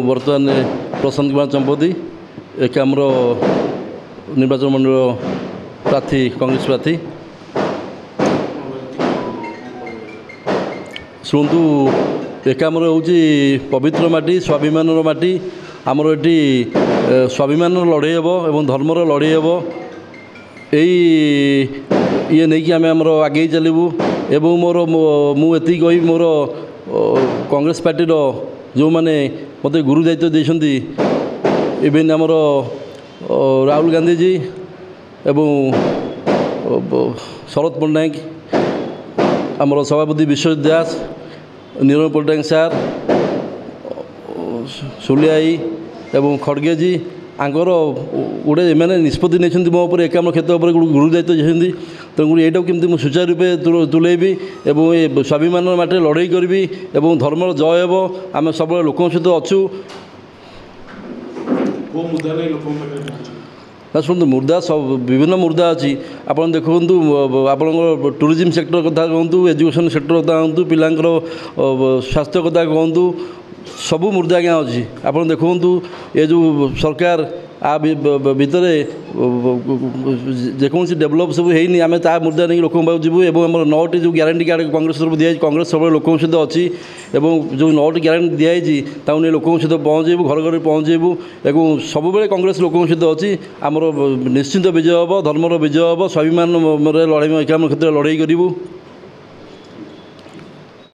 बर्तमान प्रशांत कुमार चंपती एक आमर निर्वाचन मंडल प्रार्थी कांग्रेस प्रार्थी शुणु एक आमर हूँ पवित्र माटी स्वाभिमान माटी आमर ये स्वाभिमान लड़े हे धर्मर लड़े हे ये नहीं कि आम आमर आगे चलू एवं मोर मुझे कह मोर कांग्रेस पार्टी जो मैंने मत गुरु दायित्व देते इवेन आमर राहुल गांधी जी एवं शरद पट्टनायक आमर सभापति विश्वजित दास नीरज पट्टनायक सार सुलियाई एवं खड़गे जी आंकर गोटे मैंने निष्पत्ति नहीं मो एक क्षेत्र पर गुरु दायित्व देते तेणुक यहाँ केमती मुझे सुचारू रूपे तुलेबी और ये स्वाभिमान माटे लड़ाई करी और धर्मर जय हे आम सब लोक सहित अच्छू ना शुणु मुर्दा सब विभिन्न मुर्दा अच्छी आप देखूँ आप टूरिज्म सेक्टर कथा कहतु एजुकेशन सेक्टर कथा कहतु पिलांकर स्वास्थ्य कथा कहतु सबू मुर्दा क्या अच्छी आप देखूँ ये जो सरकार आ भितर जेकोसी डेभलप सब है आम ता मुद्दा नहीं लोक जीवु और 9टी जो ग्यारंटी कार्ड कांग्रेस तरफ दिखाई कांग्रेस सब लोक सहित अच्छी और जो 9टी ग्यारंटी दिखाई लोक सहित पहुँचेबू घर घर पहुँचेबू और सब कांग्रेस लोक सहित अच्छी आमर निश्चिंत विजय हम धर्मर विजय हम स्वाभिमान लड़ाई एकाम क्षेत्र में लड़ाई करूँ।